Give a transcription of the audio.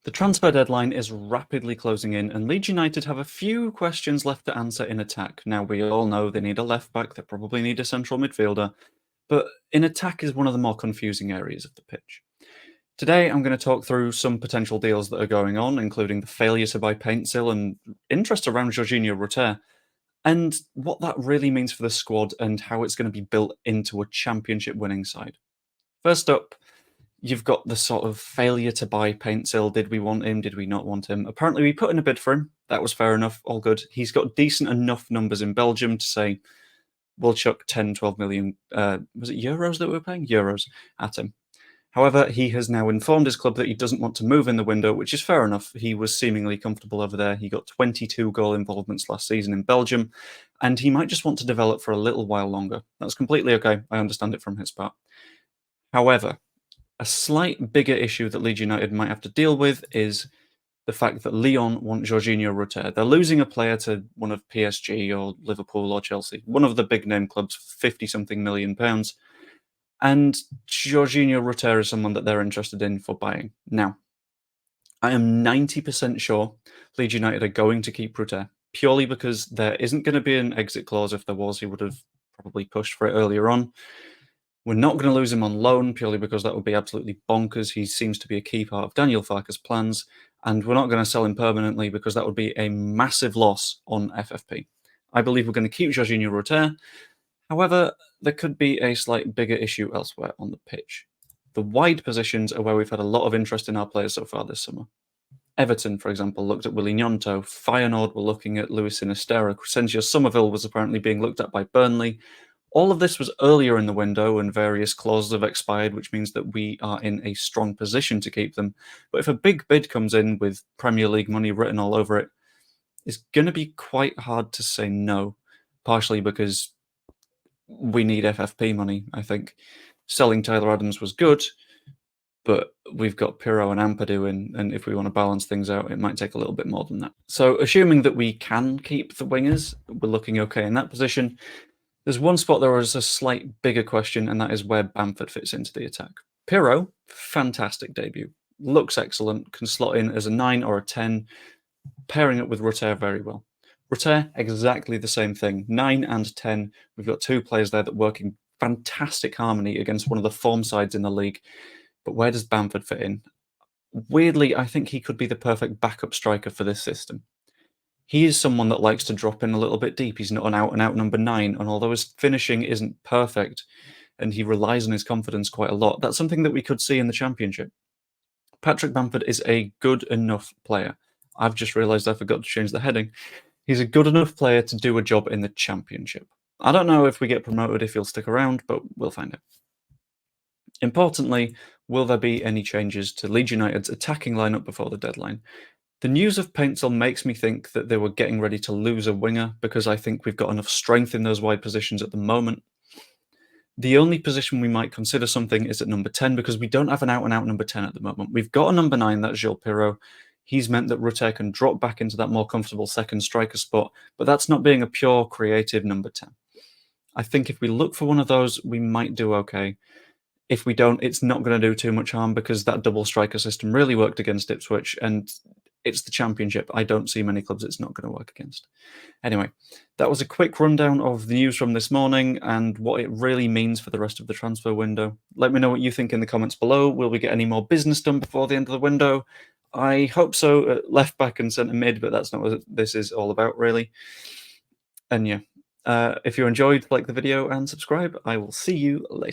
The transfer deadline is rapidly closing in, and Leeds United have a few questions left to answer in attack. Now, we all know they need a left-back, they probably need a central midfielder, but in attack is one of the more confusing areas of the pitch. Today, I'm going to talk through some potential deals that are going on, including the failure to buy Paintsil and interest around Georginio Rutter, and what that really means for the squad and how it's going to be built into a championship winning side. First up, you've got the sort of failure to buy Paintsil. Did we want him? Did we not want him? Apparently, we put in a bid for him. That was fair enough. All good. He's got decent enough numbers in Belgium to say we'll chuck 10, 12 million, was it euros that we were paying? Euros at him. However, he has now informed his club that he doesn't want to move in the window, which is fair enough. He was seemingly comfortable over there. He got 22 goal involvements last season in Belgium, and he might just want to develop for a little while longer. That's completely okay. I understand it from his part. However, a slight bigger issue that Leeds United might have to deal with is the fact that Lyon want Georginio Rutter. They're losing a player to one of PSG or Liverpool or Chelsea, one of the big name clubs, 50-something million pounds. And Georginio Rutter is someone that they're interested in for buying. Now, I am 90% sure Leeds United are going to keep Rutter, purely because there isn't going to be an exit clause. If there was, he would have probably pushed for it earlier on. We're not going to lose him on loan, purely because that would be absolutely bonkers. He seems to be a key part of Daniel Farke's plans, and we're not going to sell him permanently because that would be a massive loss on FFP. I believe we're going to keep Georginio Rutter. However, there could be a slight bigger issue elsewhere on the pitch. The wide positions are where we've had a lot of interest in our players so far this summer. Everton, for example, looked at Willy Gnonto. Feyenoord were looking at Luis Sinisterra. Crescencio Somerville was apparently being looked at by Burnley. All of this was earlier in the window and various clauses have expired, which means that we are in a strong position to keep them. But if a big bid comes in with Premier League money written all over it, it's going to be quite hard to say no, partially because we need FFP money, I think. Selling Tyler Adams was good, but we've got Pirro and Ampadu in, and if we want to balance things out, it might take a little bit more than that. So assuming that we can keep the wingers, we're looking okay in that position. There's one spot there is a slight bigger question, and that is where Bamford fits into the attack. Pirro, fantastic debut. Looks excellent, can slot in as a 9 or a 10, pairing up with Rutter very well. Rutter, exactly the same thing. 9 and 10. We've got two players there that work in fantastic harmony against one of the form sides in the league. But where does Bamford fit in? Weirdly, I think he could be the perfect backup striker for this system. He is someone that likes to drop in a little bit deep. He's not an out-and-out number 9, and although his finishing isn't perfect, and he relies on his confidence quite a lot, that's something that we could see in the Championship. Patrick Bamford is a good enough player. I've just realised I forgot to change the heading. He's a good enough player to do a job in the Championship. I don't know if we get promoted if he'll stick around, but we'll find out. Importantly, will there be any changes to Leeds United's attacking lineup before the deadline? The news of Paintsil makes me think that they were getting ready to lose a winger because I think we've got enough strength in those wide positions at the moment. The only position we might consider something is at number 10 because we don't have an out-and-out number 10 at the moment. We've got a number 9, that's Gilles Pirro. He's meant that Rutter can drop back into that more comfortable second striker spot, but that's not being a pure creative number 10. I think if we look for one of those, we might do okay. If we don't, it's not going to do too much harm because that double striker system really worked against Ipswich, and it's the Championship. I don't see many clubs it's not going to work against. Anyway, that was a quick rundown of the news from this morning and what it really means for the rest of the transfer window. Let me know what you think in the comments below. Will we get any more business done before the end of the window? I hope so at left back and centre mid, but that's not what this is all about, really. And yeah, if you enjoyed, like the video and subscribe. I will see you later.